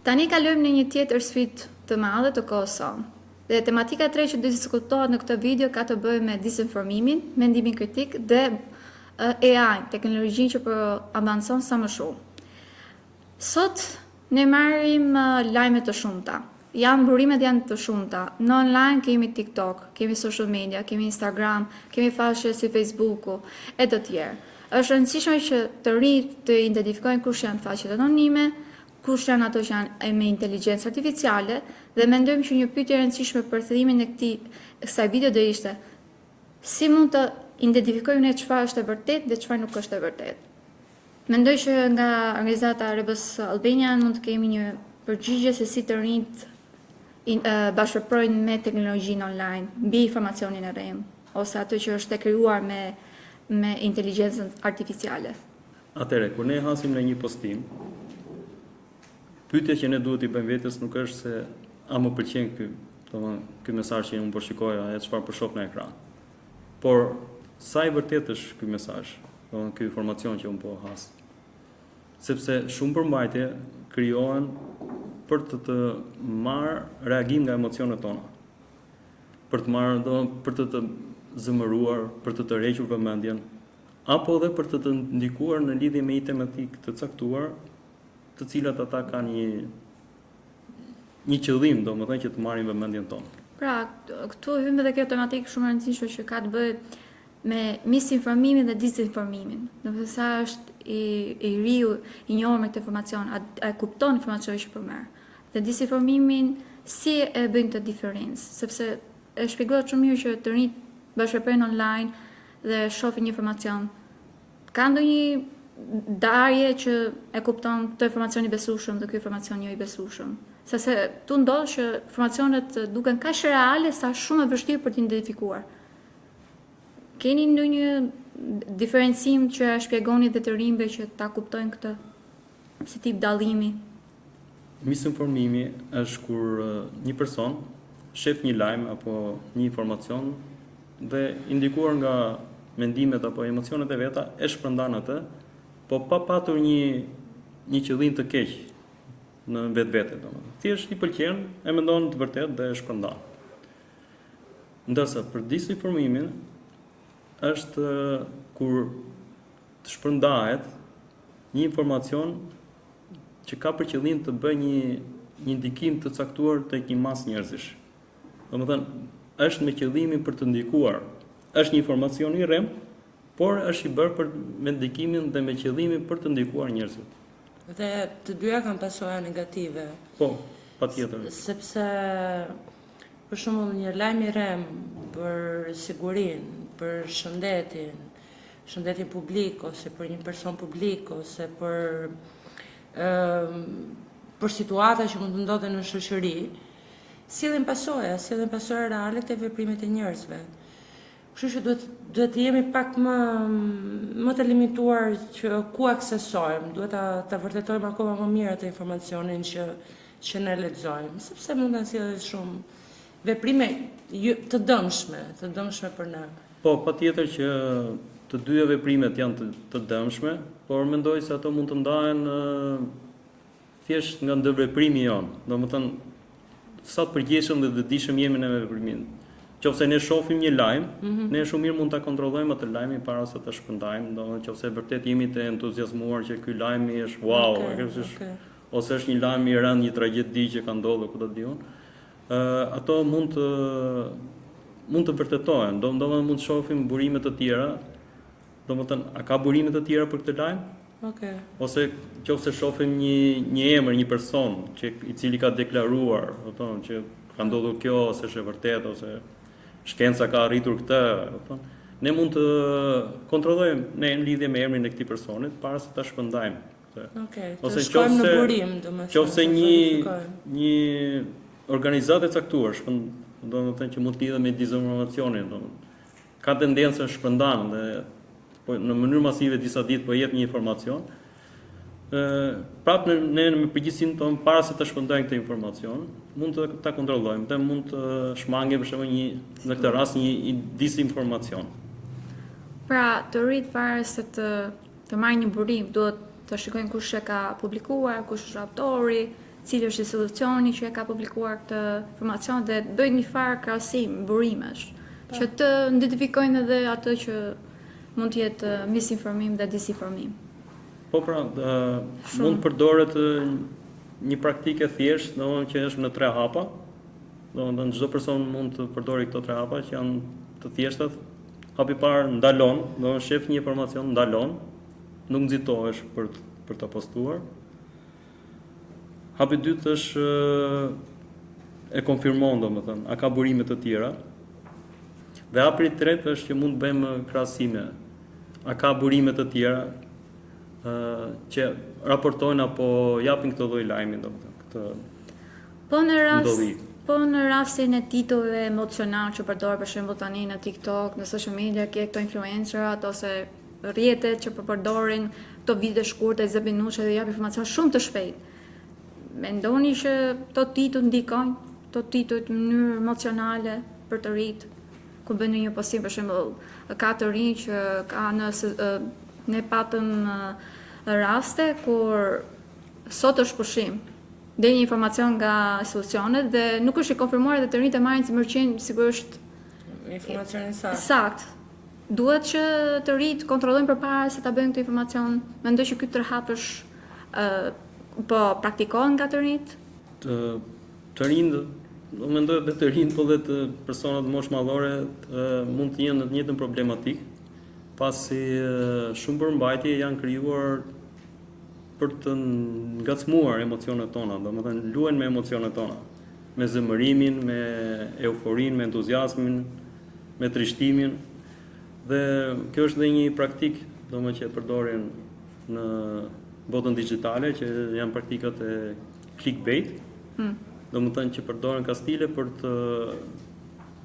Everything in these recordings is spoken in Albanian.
Tani kalojmë në një tjetër sfidë të madhe të kohës sonë. Dhe tematika e tretë që do të diskutohet në këtë video ka të bëjë me disinformimin, mendimin kritik dhe AI, teknologjinë që po avanson sa më shumë. Sot ne marrim lajme të shumta. Burimet janë të shumta. Në online kemi TikTok, kemi social media, kemi Instagram, kemi faqe si Facebooku e të tjerë. Është rëndësishme që të rinjt të identifikojnë kush janë faqet anonime, kush janë ato që janë me inteligjencë artificiale, dhe mendojmë që një pyetje e rëndësishme për thërimin e kësaj video do ishte si mund të identifikojmë ne çfarë është e vërtetë dhe çfarë nuk është e vërtetë. Mendoj që nga organizata Rebus Albanian mund të kemi një përgjigje se si të rinjt bashkëpunojnë me teknologjinë online, mbi informacionin e rrem, ose ato që është e krijuar me inteligjencën artificiale. Atëre, kur ne hasim në një postim, pyetja që ne duhet i bëjmë vetes nuk është se a më pëlqen ky mesazh që unë po shikoj, ajo çfarë po shoh në ekran. Por sa i vërtet është ky mesazh, ky informacion që unë po has. Sepse shumë përmbajtje krijohen për të marrë reagim nga emocionet tona. Për të marrë, për të zëmëruar, për të tërhequr vëmendjen, apo edhe për të ndikuar në lidhje me një tematikë të caktuar, të cilat ata kanë një qëllim, domethënë që të marrin vëmendjen tonë. Pra, këtu hym edhe kjo tematikë shumë e rëndësishme që ka të bëjë me misinformimin dhe disinformimin. Domethënë sa është i riu i njohur me këtë informacion, a kupton informacionin që po merr. Dhe disinformimin si e bëjnë të diferencë, sepse e shpjegohet shumë mirë që të rinjt bashkëpunojnë online dhe shohin një informacion. Ka ndonjë darje që e kupton këtë informacion i besueshëm dhe ky informacion jo i besueshëm. Sepse tu ndodh që informacionet duken kaq reale sa shumë e vështirë për të identifikuar. Keni ndonjë diferencim që e shpjegoni dhe të rinjve që ta kuptojnë këtë si tip dallimi? Misinformimi është kur një person shef një lajm apo një informacion dhe indikuar nga mendimet apo emocionet e veta e shpërndan atë, po pa patur një qëllim të keq në vetvete, domethënë. Thjesht i pëlqen, e mendon të vërtetë dhe e shpërndan. Ndërsa për disinformimin është kur të shpërndahet një informacion që ka për qëllim të bëjë një ndikim të caktuar tek një masë njerëzish. Domethënë, është me qëllimin për të ndikuar. Është një informacion i rrem, por është i bërë me ndikimin dhe me qëllimin për të ndikuar njerëzit. Dhe të dyja kanë pasoja negative. Po, patjetër. Sepse për shembull një lajm i rrem për sigurinë, për shëndetin publik ose për një person publik ose për situata që mund të ndodhen në shoqëri, sillen pasoja reale të veprimet e njerëzve. Kështu që duhet të jemi pak më të limituar që ku aksesojmë, duhet ta vërtetojmë akoma më mirë atë informacionin që ne lexojmë, sepse mund të sjellë shumë veprime të dëmshme për ne. Po, patjetër që të dyja veprimet janë të dëmshme, por mendoj se ato mund të ndahen thjesht nga ndërveprimi jonë. Domethënë, sa të përgjeshëm dhe të dishëm jemi në veprimin. Qofse ne shohim një lajm, ne shumë mirë mund ta kontrollojmë atë lajmin para se ta shpërndajmë, domethënë qofse vërtet jemi të entuziazmuar që ky lajm është wow, ose është një lajm i rënd, një tragjedi që ka ndodhur, ku do të diun. Ato mund të vërtetohen, domethënë mund të shohim burime të tjera. Domethënë, a ka burime të tjera për këtë lajm? Ose qofse shohim një emër, një person i cili ka deklaruar, domethënë që ka ndodhur kjo ose është e vërtetë ose shkenca ka arritur këtë, domethënë, ne mund të kontrollojmë në lidhje me emrin e këtij personit para se ta shpërndajmë. Ose shkojmë në burim, domethënë. Qofse një organizatë e caktuar, domethënë që mund të lidhet me dezinformacionin, domethënë ka tendencën të shpërndan dhe në mënyrë masive disa ditë po jep një informacion. Prapë ne me përgjegjësinë tonë para se të shpërndajmë këtë informacion, mund të ta kontrollojmë dhe mund të shmangim për shembull në këtë rast një disinformacion. Pra, të rinjt para se të marrë një burim, duhet të shikojnë kush e ka publikuar, kush është autori, cili është institucioni që e ka publikuar këtë informacion dhe bëjnë një farë krahasim, burimesh, që të identifikojnë edhe atë që mund të jetë misinformim dhe disinformim. Po pra, mund përdoret një praktike thjesht, domethënë që është në 3 hapa. Domethënë çdo person mund të përdori këto 3 hapa që janë të thjeshtat. Hapi i parë ndalon, domethënë shef një informacion ndalon, nuk nxitohesh për ta postuar. Hapi i dytë është e konfirmon, domethënë, a ka burime të tjera. Dhe hapi i tretë është që mund të bëjmë krahasime. A ka burime të tjera që raportojnë apo japin këtë lloj lajmi, domethënë, këtë ndodhi. Po në rastin e titujve emocional që përdor për shembull tani në TikTok, në social media, ke këto influencerat ose rrjetet që përdorin këto video shkurtë, 20 minuta dhe japin informacion shumë të shpejt. Mendoni që këto tituj ndikojnë, këto tituj në mënyrë emocionale për të rinjt, ku bën një postim për shembull, ka të rinj që ka ne patëm raste kur sot është pushim, dhe një informacion nga institucionet dhe nuk është i konfirmuar dhe të rinjt e marrin si mërqin sigurisht informacionin saktë. Sakt. Duhet që të rinjt kontrollojnë përpara se ta bëjnë këtë informacion. Mendoj që ky tërhap është po praktikohen nga të rinjt? Të rinjt, do mendoj edhe të rinjt, po dhe të personat moshë madhore mund të jenë në të njëjtën problematik, pasi shumë përmbajtje janë krijuar për të ngacmuar emocionet tona, domethënë luajnë me emocionet tona, me zemërimin, me euforinë, me entuziazmin, me trishtimin. Dhe kjo është dhe një praktik, domethënë që përdorin në botën digjitale, që janë praktikat e clickbait. Domethënë që përdoren kastile për të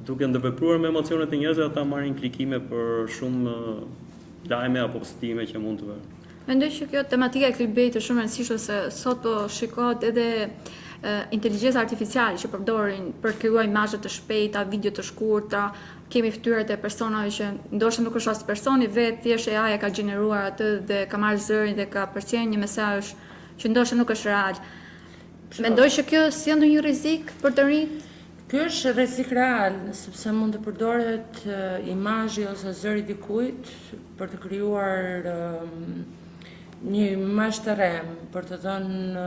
duke ndërvepruar me emocionet e njerëzve, ata marrin klikime për shumë lajme apo postime që mund të vënë. Mendoj që kjo tematika e clickbait është shumë e rëndësishme se sot po shikohet edhe inteligjenca artificiale që përdorin për të krijuar imazhe të shpejta, video të shkurtra, kemi fytyrat e personave që ndoshta nuk është as personi vetë, thjesht AI ka gjeneruar atë dhe ka marrë zërin dhe ka përcjellë një mesazh që ndoshta nuk është real. Mendoj që kjo sjell ndonjë rrezik për të rinjt? Ky është rrezik real, sepse mund të përdoret imazhi ose zëri i dikujt për të krijuar një imazh të rrem, për të dhënë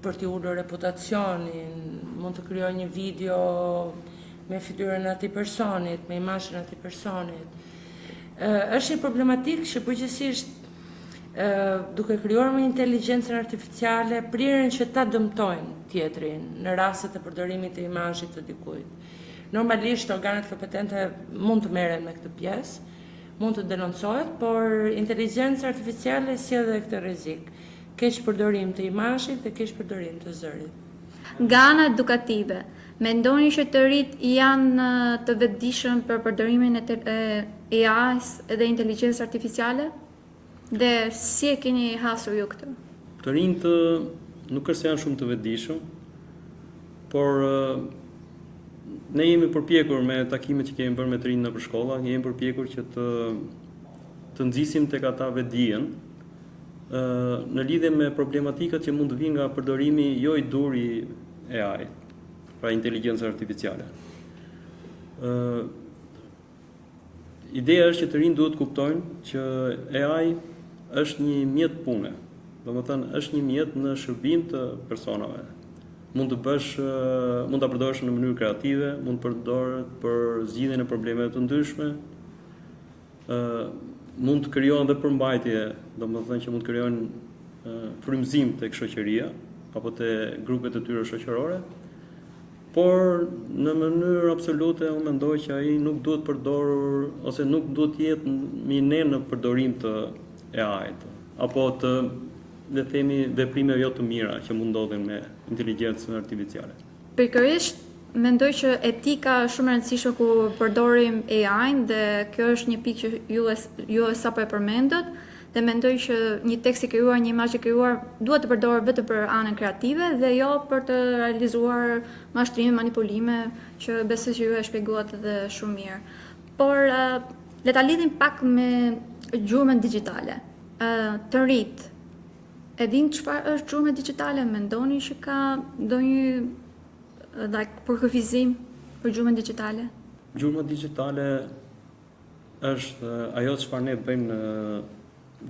për t'i ulur reputacionin, mund të krijojë një video me fytyrën e atij personit, me imazhin e atij personit. Është një problematik që përgjithsisht duke krijuar me inteligjencën artificiale prirën që ta dëmtojnë tjetrin në rastet e përdorimit të imazhit të dikujt. Normalisht organet kompetente mund të merren me këtë pjesë, mund të denoncohet, por inteligjenca artificiale sjell edhe këtë rrezik, keq përdorim të imazhit dhe keq përdorim të zërit. Nga ana edukative, mendoni që të rinjt janë të vetëdijshëm për përdorimin e AI-s edhe inteligjencës artificiale? Dhe si e keni hasur ju këtë? Të rinjt nuk është se janë shumë të vetëdijshëm, por ne jemi përpjekur me takimet që kemi bërë me të rinjt nëpër shkolla, jemi përpjekur që të nxisim tek ata vetëdijen në lidhje me problematikat që mund të vinë nga përdorimi jo i dur i AI, pra inteligjencës artificiale. Ideja është që të rinjt duhet të kuptojnë që AI është një mjet pune. Domethënë është një mjet në shërbim të personave. Mund ta përdorësh në mënyrë kreative, mund të përdoret për zgjidhjen e problemeve të ndryshme. Mund të krijohen dhe përmbajtje, domethënë që mund të krijojnë frymëzim tek shoqëria apo te grupet e tyre shoqërore. Por në mënyrë absolute unë mendoj që ai nuk duhet përdorur ose nuk duhet të jetë mine në përdorim të AI-t apo të, le të themi, veprime jo të mira që mund ndodhin me inteligjencën artificiale. Pikërisht mendoj që etika është shumë e rëndësishme ku përdorim AI-n dhe kjo është një pikë që ju sapo e përmendët. Dhe mendoj që një tekst i krijuar, një imazh i krijuar duhet të përdoret vetëm për anën kreative dhe jo për të realizuar mashtrime, manipulime, që besoj që ju e shpjeguat edhe shumë mirë. Por le ta lidhim pak me gjurmën digjitale. Të rinjt E din çfarë është gjurmë digjitale? Mendoni që ka ndonjë përkufizim për gjurmën digjitale? Gjurma digjitale është ajo çfarë ne bëjmë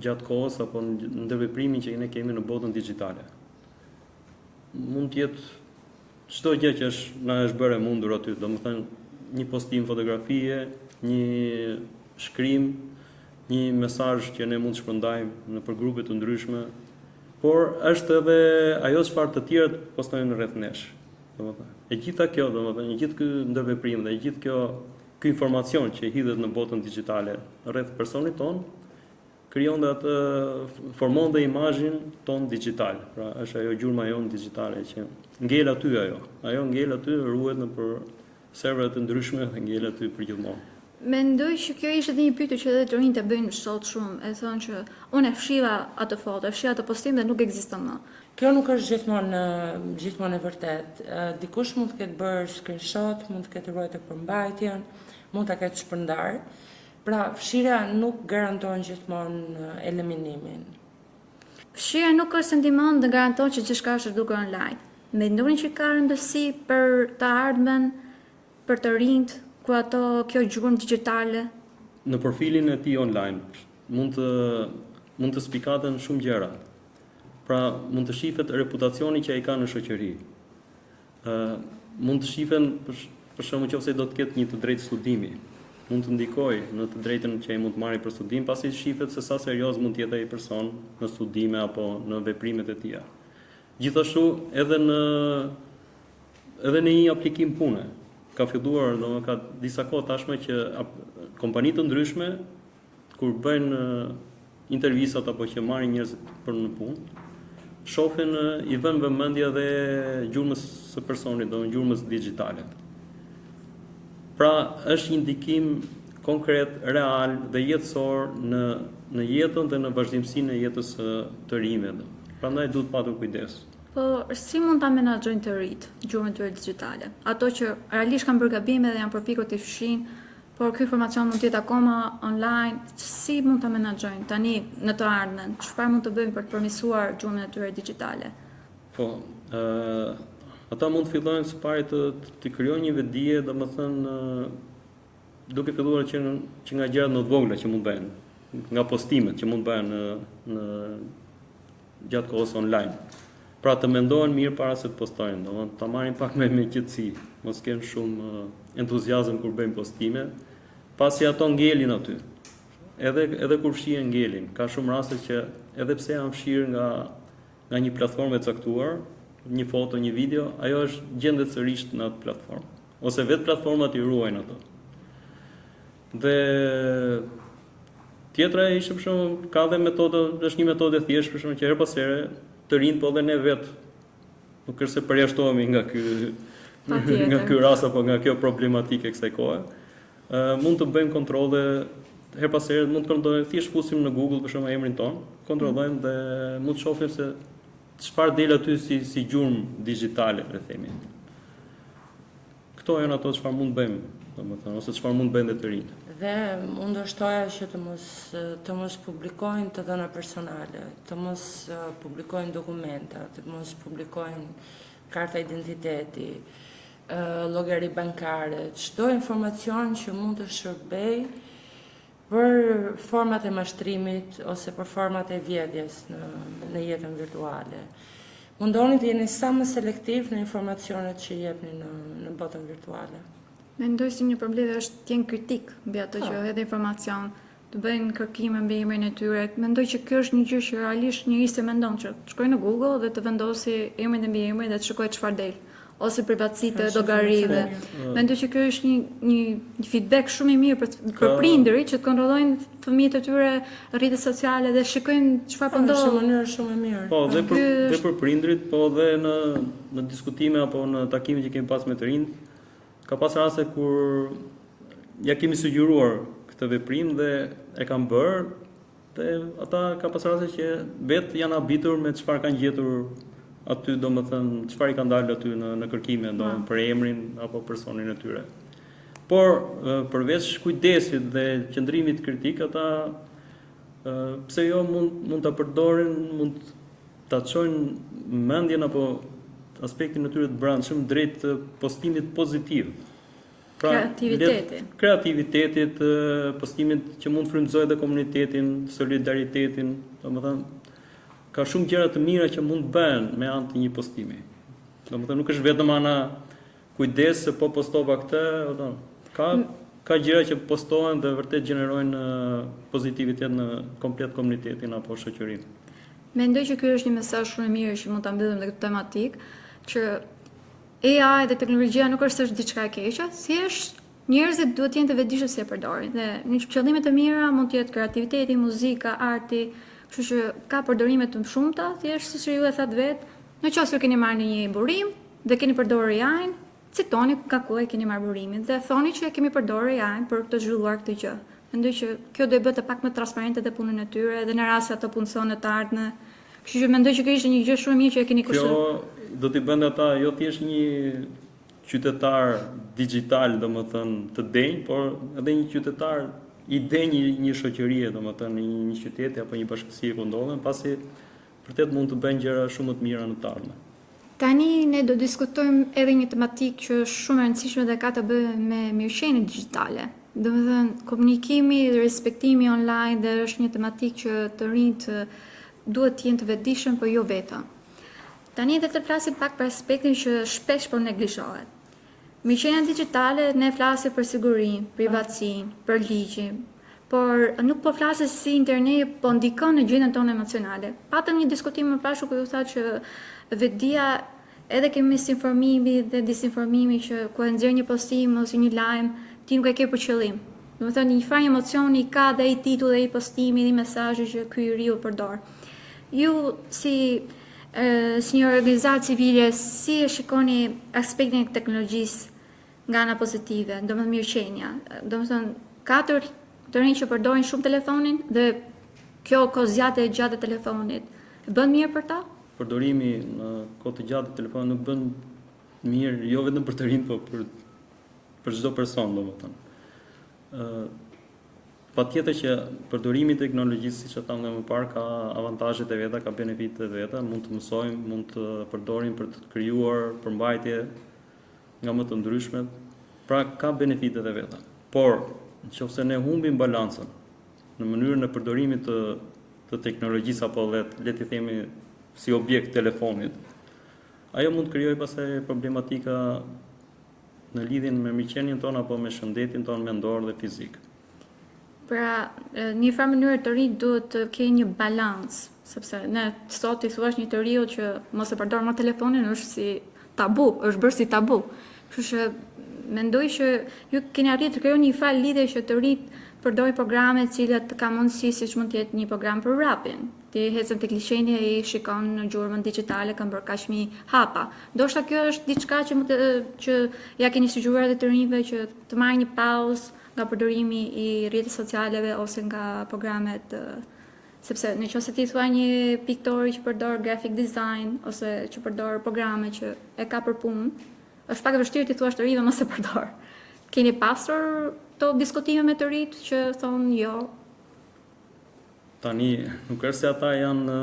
gjatë kohës apo në ndërveprimin që ne kemi në botën digjitale. Mund të jetë çdo gjë që është bërë e mundur aty, domethënë një postim fotografie, një shkrim, një mesazh që ne mund të shpërndajmë në për grupe të ndryshme, por është edhe ajo çfarë të tjerët postojnë rreth nesh. Domethënë, e gjitha kjo, domethënë, gjithë ky ndërveprim dhe gjithë ky informacion që hidhet në botën digjitale rreth personit ton, krijon dhe atë formon dhe imazhin ton digital. Pra është ajo gjurma jon digjitale që ngel aty ajo. Ajo ngel aty, ruhet nëpër servere të ndryshme dhe ngel aty për gjithmonë. Mendoj që kjo ishte edhe një pyetje që edhe të rinjt e bëjnë sot shumë, e thonë që unë e fshiva atë foto, e fshiva atë postim dhe nuk ekziston më. Kjo nuk është gjithmonë e vërtet. Dikush mund të ketë bërë screenshot, mund të ketë ruajtur përmbajtjen, mund ta ketë shpërndar. Pra, fshirja nuk garanton gjithmonë eliminimin. Fshirja nuk është sentiment dhe garanton që gjithçka është dukur online. Mendoni që ka rëndësi për të ardhmen, për të rinjt, ku kjo gjurmë digjitale? Në profilin e tij online mund të spikaten shumë gjëra. Pra, mund të shifet reputacioni që ai ka në shoqëri. Mund të shifen për shembull nëse do të ketë një të drejtë studimi, mund të ndikojë në të drejtën që ai mund të marrë për studim, pasi shifet se sa serioz mund të jetë ai person në studime apo në veprimet e tija. Gjithashtu edhe në një aplikim pune. Ka filluar, ka disa kohë tashme që kompani të ndryshme kur bëjnë intervistat apo që marrin njerëz për në punë, shohin i vënë vëmendje dhe gjurmës së personit, gjurmës digjitale. Pra, është një ndikim konkret, real dhe jetësor në jetën dhe në vazhdimsinë e jetës të rinjve. Prandaj duhet patur kujdes. Po, si mund ta menaxhojnë të rinjt gjurmën tyre digjitale? Ato që realisht kanë bërë gabime dhe janë përpikur të fshinë, por ky informacion mund të jetë akoma online, si mund ta menaxhojnë tani në të ardhmen? Çfarë mund të bëjnë për të përmirësuar gjurmën e tyre digjitale? Po, ata mund të fillojnë së pari të krijojnë një vetdije, domethënë duke filluar që nga gjërat më të vogla që mund bëhen, nga postimet që mund bëhen në gjatë kohës online. Pra të mendojnë mirë para se të postojnë, domethënë ta marrin pak me qetësi, mos kenë shumë entuziazëm kur bëjnë postime, pasi ato ngelin aty. Edhe kur fshihen ngelin, ka shumë raste që edhe pse janë fshirë nga një platformë e caktuar, një foto, një video, ajo është gjendet sërish në atë platformë, ose vetë platformat i ruajnë ato. Dhe tjetra ishte për shembull, ka dhe është një metodë e thjeshtë për shembull që her pas here të rinjt, po dhe ne vetë nuk është se përjashtohemi nga ky rast apo nga kjo problematike kësaj kohe. Mund të bëjmë kontrolle her pas here, mund të kontrollojmë, thjesht fusim në Google për shembull emrin ton, kontrollojmë dhe mund të shohim se çfarë del aty si gjurmë digjitale, le themi. Këto janë ato çfarë mund bëjmë, domethënë, ose çfarë mund bëjnë të rinjt. Dhe unë do shtoja që të mos publikojnë të dhëna personale, të mos publikojnë dokumenta, të mos publikojnë karta identiteti, llogari bankare, çdo informacion që mund të shërbej për format e mashtrimit ose për format e vjedhjes në jetën virtuale. Mundoni të jeni sa më selektiv në informacionet që jepni në botën virtuale. Mendoj si një problem është të jenë kritik mbi ato që edhe informacion, të bëjnë kërkime mbi emrin e tyre. Mendoj që kjo është një gjë që realisht njeriu se mendon që të shkojë në Google dhe të vendosi emrin e mbi emrin dhe të shikojë çfarë del, ose privatësitë, llogaritë. Mendoj që kjo është një feedback shumë i mirë për prindërit që të kontrollojnë fëmijët e tyre rrjetet sociale dhe shikojnë çfarë po ndodh. Është një mënyrë shumë e mirë. Po, dhe për prindërit, po dhe në diskutime apo në takime që kemi pas me të rinjt, ka pas raste kur ja kemi sugjeruar këtë veprim dhe e kanë bërë, dhe ata ka pas raste që vetë janë habitur me çfarë kanë gjetur aty, domethënë çfarë i kanë dalë aty në kërkime, për emrin apo personin e tyre. Por përveç kujdesit dhe qëndrimit kritik, ata pse jo mund ta përdorin, mund ta çojnë mendjen apo aspektin e tyre të brendshëm drejt postimit pozitiv. Kreativitetit, postimit që mund të frymëzojë edhe komunitetin, solidaritetin, domethënë ka shumë gjëra të mira që mund të bëhen me anë të një postimi. Domethënë nuk është vetëm ana kujdes se po postova këtë, ka gjëra që postohen dhe vërtet gjenerojnë pozitivitet në komplet komunitetin apo shoqërinë. Mendoj që ky është një mesazh shumë i mirë që mund ta mbyllim këtë tematik, që AI dhe teknologjia nuk është diçka e keqe, thjesht njerëzit duhet të jenë të vetëdijshëm se e përdorin. Dhe në qëllime të mira mund të jetë kreativiteti, muzika, arti, kështu që ka përdorime të shumta, thjesht siç ju e thatë vetë, në qoftë se keni marrë një burim dhe keni përdorur AI-n, citoni nga ku e keni marrë burimin dhe thoni që kemi përdorur AI-n për të zhvilluar këtë gjë. Mendoj që kjo do të bëte pak më transparente dhe punën e tyre dhe në rast se ato punëson në të ardhmen. Kështu që mendoj që kjo ishte një gjë shumë e mirë që e keni kushtuar. Kjo do t'i bënte ata jo thjesht një qytetar digjital, domethënë të denj, por edhe një qytetar i denj një shoqërie, domethënë një qyteti apo një bashkësie ku ndodhen, pasi vërtet mund të bëjnë gjëra shumë të mira në të ardhmen. Tani ne do diskutojmë edhe një tematikë që është shumë e rëndësishme dhe ka të bëjë me mirëqenien digjitale. Domethënë komunikimi dhe respektimi online dhe është një tematikë që të rinjt duhet të jenë të vetëdijshëm, por jo vetëm. Tani edhe të flasim pak për aspektin që shpesh po neglizhohet. Mirëqenia digjitale ne flasim për sigurinë, privatësinë, për ligjin, por nuk po flasim si interneti po ndikon në gjendjen tonë emocionale. Patëm një diskutim më parë ku ju tha që vetëdia edhe kemi misinformimi dhe disinformimi që ku e nxjerr një postim ose një lajm, ti nuk e ke për qëllim. Domethënë një farë emocioni ka dhe ai titulli, ai postimi, ai mesazhi që ky i riu përdor. Ju si një organizatë civile, si e shikoni aspektin e teknologjisë nga ana pozitive, domethënë mirëqenia. Domethënë ka të rinj që përdorin shumë telefonin dhe kjo kozjate e gjatë e telefonit. Bën mirë për ta? Përdorimi në kohë të gjatë të telefonit nuk bën mirë jo vetëm për të rinj, por për çdo person, domethënë. Patjetër që përdorimi i teknologjisë, siç e thamë më parë, ka avantazhet e veta, ka benefitet e veta, mund të mësojmë, mund të përdorim për të krijuar përmbajtje nga më të ndryshmet. Pra ka benefitet e veta. Por nëse ne humbim balancën në mënyrën e përdorimit të teknologjisë apo le të themi si objekt telefonit, ajo mund të krijojë pastaj problematika në lidhjen me mirëqenien tonë apo me shëndetin tonë mendor dhe fizik. Pra, një farë mënyrë të rinj duhet të kenë një balancë, sepse ne sot i thuash një të riu që mos e përdor më telefonin është si tabu, është bërë si tabu. Kështu që mendoj që ju keni arritur të krijoni një farë lidhje që të rinjt përdorin programe të cilat ka mundësi, siç mund të jetë një program për rapin. Ti hecën tek liçeni e shikon në gjurmën digjitale, kanë bërë kaq mi hapa. Ndoshta kjo është diçka që ja keni sugjeruar edhe të rinjve që të marrin një pauzë nga përdorimi i rrjeteve socialeve ose nga programet, sepse nëse ti thua një piktori që përdor graphic design ose që përdor programe që e ka për punë, është pak e vështirë ti thuash të rinjve mos e përdor. Keni pasur to diskutime me të rinjt që thonë jo? Tani, nuk është se ata janë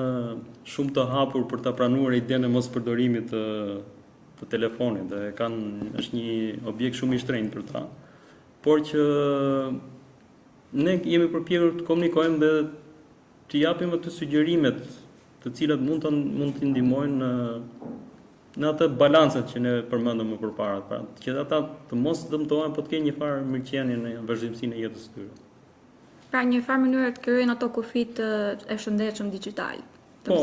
shumë të hapur për ta pranuar idenë e mos përdorimit të telefonit, dhe është një objekt shumë i shtrenjtë për ta. Por që ne jemi përpjekur të komunikojmë dhe të japim ato sugjerimet të cilat mund të ndihmojnë në atë balancën që ne përmendëm më përpara, pra që ata të mos dëmtohen, po të kenë një farë mirëqenie në vazhdimsinë e jetës së tyre. Pra një farë mënyrë të krijojnë ato kufit e shëndetshëm digital. Po,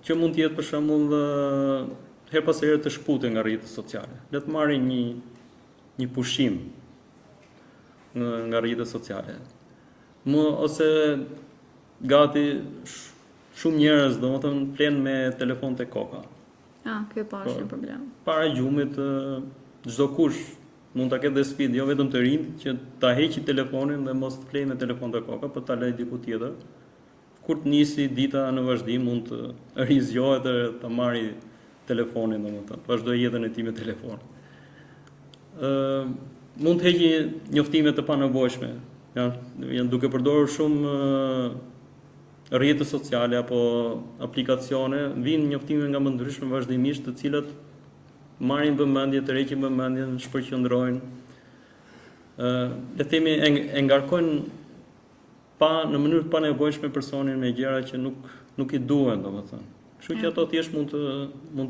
që mund të jetë për shembull her pas here të shkputë nga rrjetet sociale. Le të marrin një pushim nga rrjetet sociale. Ose gati shumë njerëz, domethënë, flen me telefon te koka. Kjo po është një problem. Para gjumit, çdo kush mund ta ketë dhe sfidë, jo vetëm të rinj, që ta heqë telefonin dhe mos të flejë me telefon te koka, por ta lejë diku tjetër. Kur të nisi dita në vazhdim, mund të rizgjohet dhe ta marrë telefonin, domethënë, vazhdoj jetën e tij me telefon. Mund të heqë njoftimet të panevojshme. Janë duke përdorur shumë rrjete sociale apo aplikacione, vinë njoftime nga më ndryshme vazhdimisht, të cilat marrin vëmendje, tërheqin vëmendjen, shpërqendrojnë. Le të themi e ngarkojnë në mënyrë pa nevojshme personin me gjëra që nuk i duhen, domethënë. Kështu që ato thjesht mund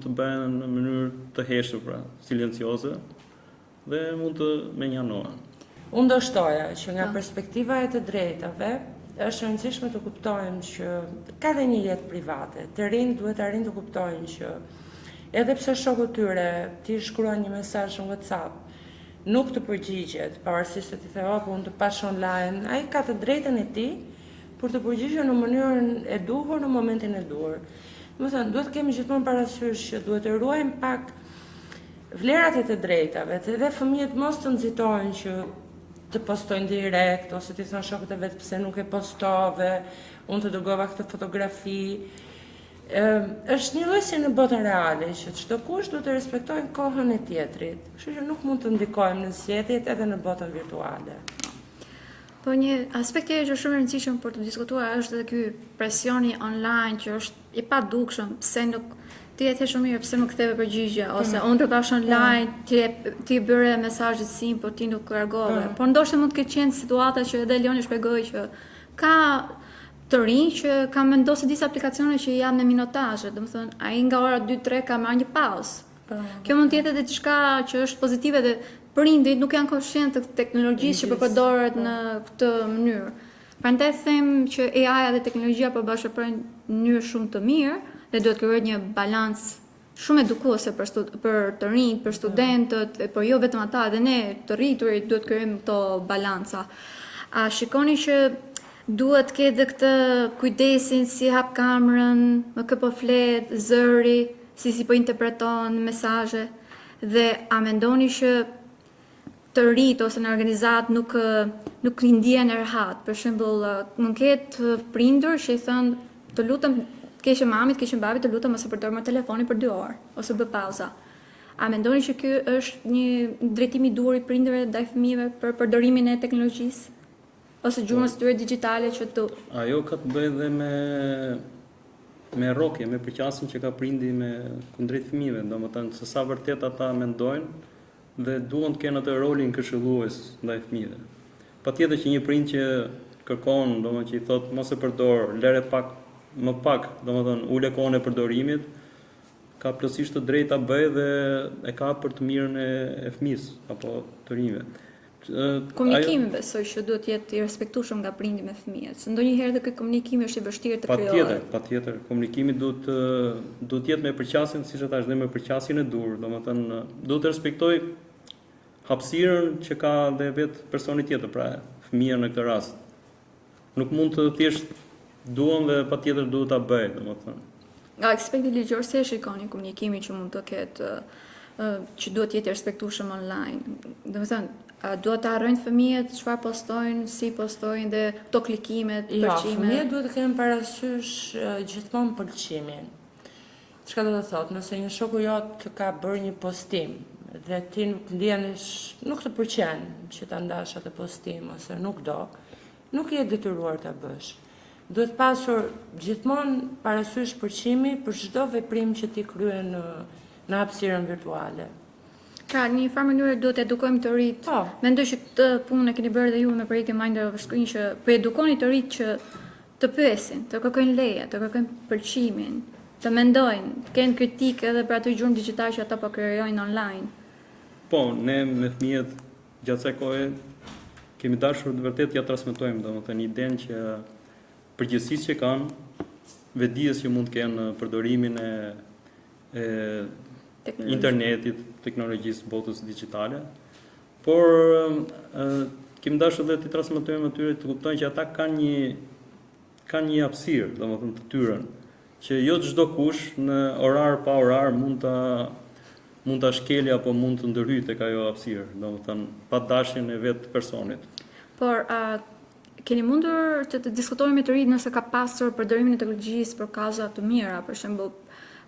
të bëhen në mënyrë të heshtur, pra, silencioze dhe mund të menjanohen. Unë do shtoja që nga perspektiva e të drejtave është e rëndësishme të kuptojmë që ka dhe një jetë private. Të rinj duhet të kuptojnë që edhe pse shoku tyre ti shkruan një mesazh në WhatsApp, nuk të përgjigjet, pavarësisht se ti the po unë të pash online, ai ka të drejtën e tij për të përgjigjur në mënyrën e duhur në momentin e duhur. Domethënë, duhet të kemi gjithmonë parasysh që duhet të ruajmë pak vlerat e të drejtave, edhe fëmijët mos të nxitohen që të postojnë direkt, ose ti thon shokët e vet pse nuk e postove, unë të dërgova këtë fotografi. Është një lloj si në botën reale, që çdo kush duhet të respektojnë kohën e tjetrit. Kështu që nuk mund të ndikojmë në zgjedhjet edhe në botën virtuale. Po një aspekt që është shumë i rëndësishëm për të diskutuar është edhe ky presioni online që është i padukshëm, pse nuk ti e the shumë mirë, pse nuk ktheve përgjigje, ose unë të pash online, ti bëre mesazhet sim, po ti nuk reagove. Por ndoshta mund të ketë qenë situata që edhe Leoni shpjegoi që ka të rinj që kam vendosur disa aplikacione që janë me minotazhe, domethënë ai nga ora 2-3 ka marrë një pauzë. Kjo mund të jetë edhe diçka që është pozitive dhe prindit nuk janë kontshient të teknologjisë që përdoret në këtë mënyrë. Prandaj them që AI dhe teknologjia po bashkëpunojnë në mënyrë shumë të mirë dhe duhet krijohet një balancë shumë edukuese për të rinjt, për studentët, por jo vetëm ata, edhe ne të rriturit duhet krijojmë këto balanca. A shikoni që duhet ke edhe këtë kujdesin si hap kamerën, më kë po flet, zëri, si po interpreton mesazhe, dhe a mendoni që të rrit ose në organizat nuk i ndihen e rehat? Për shembull, mund ketë prindër që i thënë, të lutem, keqe mamit, keqe babit, të lutem mos e përdor më telefonin për 2 orë ose bë pauza. A mendoni që ky është një drejtim i duhur i prindërve ndaj fëmijëve për përdorimin e teknologjisë? Ose gjurmës tyre digjitale që të... Ajo ka të bëjë dhe me rrokje, me përqasjen që ka prindi me kundrejt fëmijëve, domethënë se sa vërtet ata mendojnë dhe duan të kenë atë rolin këshillues ndaj fëmijëve. Patjetër që një prind që kërkon, domethënë që i thotë mos e përdor, lëre më pak, domethënë ule kohën e përdorimit, ka plotësisht të drejtë ta bëjë dhe e ka për të mirën e fëmisë apo të rinjve. Komunikimi besoj që duhet të jetë i respektueshëm nga prindi me fëmijët. Se ndonjëherë edhe ky komunikim është i vështirë të krijohet. Patjetër, komunikimi duhet të jetë me përqasjen, siç e thash, dhe me përqasjen e dur, domethënë duhet të respektoj hapësirën që ka dhe vetë personi tjetër, pra fëmia në këtë rast. Nuk mund të thjesht duam dhe patjetër duhet ta bëj, domethënë. Nga aspekti ligjor se shikoni komunikimin që mund të ketë që duhet të jetë i respektueshëm online. Domethënë duhet të harrojnë fëmijët çfarë postojnë, si postojnë dhe to klikimet, përqime. Jo, fëmijët duhet të kenë parasysh gjithmonë pëlqimin. Çka do të thotë, nëse një shoku jot ka bërë një postim dhe ti nuk ndjehesh, nuk të pëlqen që ta ndash atë postim ose nuk do, nuk je detyruar ta bësh. Duhet pasur gjithmonë parasysh pëlqimi për çdo veprim që ti kryen në hapësirën virtuale. Pra, një farë mënyrë duhet edukojmë të rit. Mendoj që këtë punë e keni bërë dhe ju me projektin Mind Over Screen, që po edukoni të rit që të pyesin, të kërkojnë leje, të kërkojnë pëlqimin, të mendojnë, të kenë kritikë edhe për atë gjurmë digjitale që ata po krijojnë online. Po, ne me fëmijët gjatë kësaj kohe kemi dashur të vërtet ja transmetojmë, domethënë idenë që përgjegjësisë që kanë, vetdijes që mund të kenë në përdorimin e internetit, teknologjisë botës digjitale, por kemi dashur edhe të transmetojmë atyre të kuptojnë që ata kanë një hapësirë, domethënë të tyren, që jo çdo kush në orar pa orar mund ta shkelë apo mund të ndërhyjë tek ajo hapësirë, domethënë pa dashjen e vet personit. Por keni mundur të diskutoni me të rinj nëse ka pasur përdorimin e teknologjisë për kaza të mira, për shembull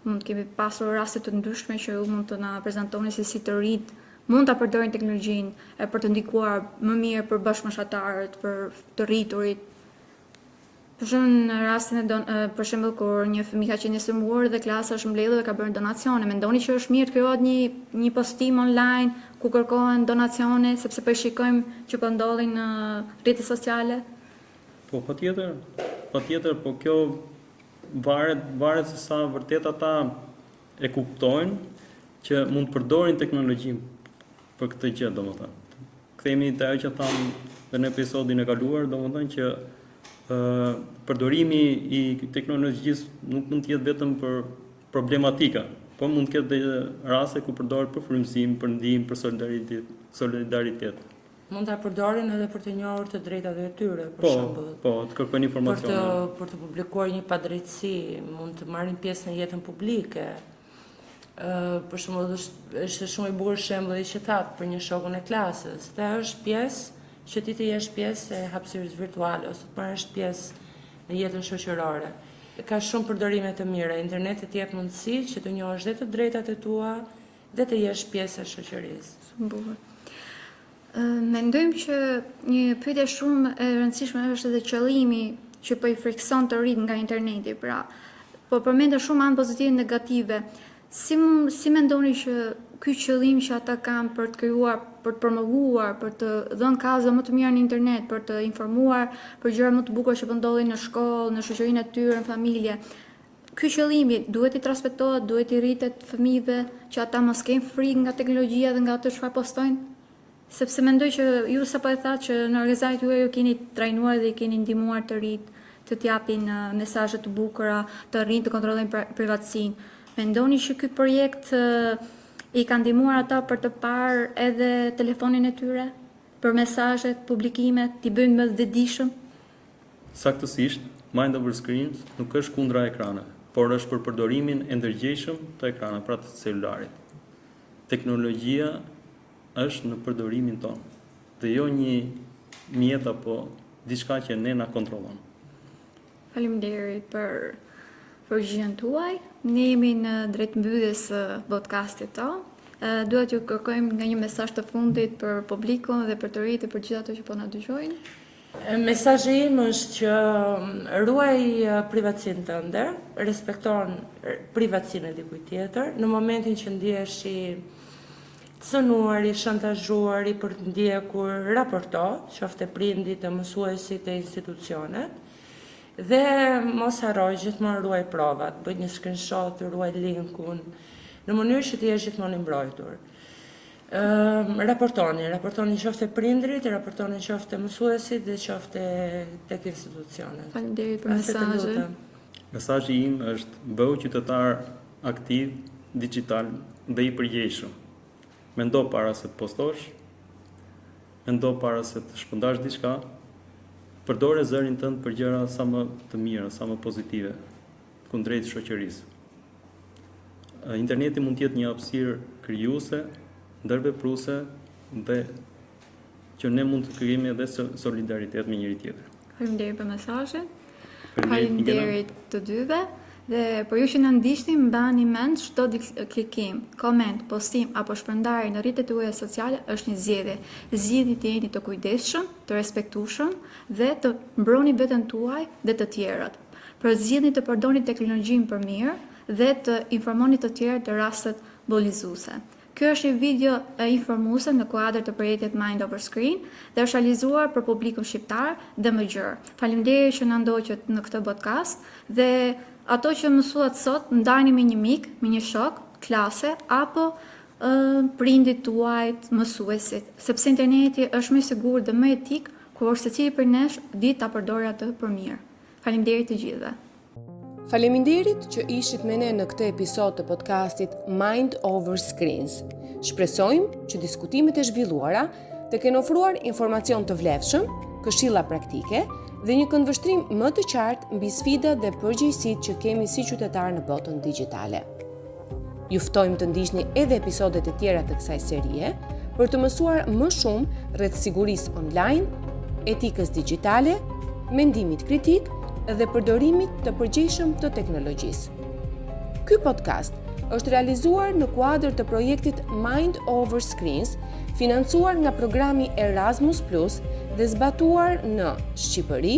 mund kemi pasur raste të ndryshme që ju mund të na prezantoni se si të rinjt mund ta përdorin teknologjinë për të ndikuar më mirë për bashkëmoshatarët, për të rriturit. Për shembull në rastin për shembull kur një fëmijë ka qenë i sëmurë dhe klasa është mbledhur dhe ka bërë donacione, mendoni që është mirë të krijohet një postim online ku kërkohen donacione sepse po shikojmë që po ndodhin në rrjetet sociale? Po patjetër, po kjo varet se sa vërtet ata e kuptojnë që mund të përdorin teknologjinë për këtë gjë, domethënë. Kthehemi te ajo që tham në episodin e kaluar, domethënë që përdorimi i teknologjisë nuk mund të jetë vetëm për problematika, po mund të ketë raste ku përdoret për frymëzim, për ndihmë, për solidaritet. Mund ta përdorin edhe për të njohur të drejtat e tyre, për shembull. Po, të kërkojnë informacione. Për të publikuar një padrejtësi, mund të marrin pjesë në jetën publike. Për shembull, është shumë i bukur shembulli që thatë për një shokun e klasës. Dhe është pjesë që ti të jesh pjesë e hapësirës virtuale ose të marrësh pjesë në jetën shoqërore. Ka shumë përdorime të mira. Interneti jep mundësi që të njohësh dhe të drejtat e tua dhe të jesh pjesë e shoqërisë. Shumë bukur. Mendojmë që një pyetje shumë e rëndësishme është edhe qëllimi që po i frikson të rit nga interneti. Pra, po përmendë shumë anë pozitive dhe negative. Si mendoni që ky qëllim që ata kanë për të krijuar, për të promovuar, për të dhënë kaza më të mira në internet, për të informuar për gjëra më të bukura që po ndodhin në shkollë, në shoqërinë e tyre, në familje. Ky qëllimi duhet i transmetohet, duhet i rritet fëmijëve që ata mos kenë frikë nga teknologjia dhe nga ato çfarë postojnë. Sepse mendoj që ju sapo e thatë që në organizatat juaja ju keni trajnuar dhe i keni ndihmuar të rit të t'japin mesazhe të bukura, të rrinë të kontrollojnë privatësinë. Mendoni që ky projekt i ka ndihmuar ata për të parë edhe telefonin e tyre, për mesazhet, publikimet, t'i bëjnë më të vetëdijshëm? Saktësisht, Mind Over Screens nuk është kundra ekraneve, por është për përdorimin e ndërgjegjshëm të ekraneve, pra të celularit. Teknologjia është në përdorimin tonë, dhe jo një mjet apo diçka që ne na kontrollon. Faleminderit për përgjigjen tuaj. Ne jemi në drejtmbylljes së podcastit tonë. Duhet ju kërkojmë nga një mesazh të fundit për publikun dhe për të rinjtë për gjithë ato që po na dëgjojnë. Mesazhi im është që ruaj privatësinë tënde, respekton privatësinë e dikujt tjetër. Në momentin që ndihesh i cënuar, i shantazhuar, i përndjekur, raporto, qoftë prindit, të mësuesit e institucionet. Dhe mos harroj, gjithmonë ruaj provat, bëj një screenshot, ruaj linkun, në mënyrë që të jesh gjithmonë i mbrojtur. Raportoni qoftë prindrit, raportoni qoftë mësuesit dhe qoftë tek institucionet. Faleminderit për mesazhin. Mesazhi im është bëhu qytetar aktiv, digital dhe i përgjegjshëm. Mendo para se të postosh, mendo para se të shpërndash diçka. Përdore zërin tënd për gjëra sa më të mira, sa më pozitive, kundrejt shoqërisë. Interneti mund të jetë një hapësirë krijuese, ndërvepruese dhe që ne mund të krijojmë edhe solidaritet me njëri tjetrin. Faleminderit për mesazhin. Faleminderit të dyve. Dhe për ju që në ndiqni, mbani mend çdo klikim, koment, postim apo shpërndarje në rrjetet tuaja sociale është një zgjedhje. Zgjidhni të jeni të kujdesshëm, të respektueshëm dhe të mbroni veten tuaj dhe të tjerët. Zgjidhni të përdorni teknologjinë për mirë dhe të informoni të tjerët të rastet bollizuese. Kjo është një video informuese në kuadër të projektit Mind Over Screen dhe është realizuar për publikun shqiptar dhe më gjërë. Faleminderit që na ndoqët në këtë podcast dhe ato që mësuat sot, ndajni me një mik, me një shok, klase, apo prindit tuajt, mësuesit, sepse interneti është më i sigurt dhe më etik, kur secili për nesh di ta përdorë atë për mirë. Faleminderit të gjithëve. Faleminderit që ishit me ne në këtë episod të podcastit Mind Over Screens. Shpresojmë që diskutimet e zhvilluara të kenë ofruar informacion të vlefshëm, këshilla praktike dhe një këndvështrim më të qartë mbi sfidat dhe përgjegjësitë që kemi si qytetar në botën digjitale. Ju ftojmë të ndiqni edhe episodet e tjera të kësaj serie për të mësuar më shumë rreth sigurisë online, etikës digjitale, mendimit kritik dhe përdorimit të përgjegjshëm të teknologjisë. Ky podcast është realizuar në kuadër të projektit Mind Over Screens, financuar nga programi Erasmus+ dhe zbatuar në Shqipëri,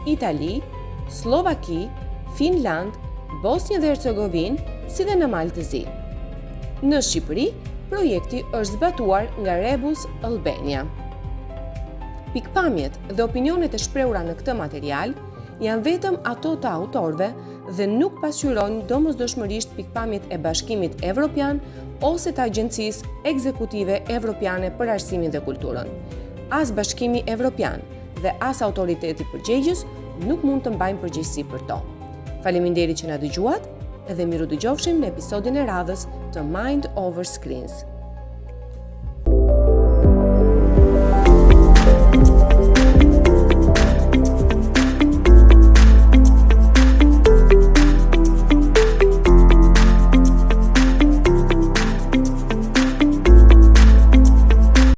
Itali, Slovaki, Finland, Bosnjë dhe Hercegovinë, si dhe në Malë të Zi. Në Shqipëri, projekti është zbatuar nga Rebus Albania. Pikpamjet dhe opinionet e shprehura në këtë material janë vetëm ato të autorëve dhe nuk pasqyrojnë domosdoshmërisht pikpamjet e Bashkimit Evropian ose të Agjencisë Ekzekutive Evropiane për Arsimin dhe Kulturën. As Bashkimi Evropian dhe as autoriteti përgjegjës nuk mund të mbajnë përgjegjësi për to. Faleminderit që na dëgjuat dhe miru dëgjofshim në episodin e radhës të Mind Over Screens.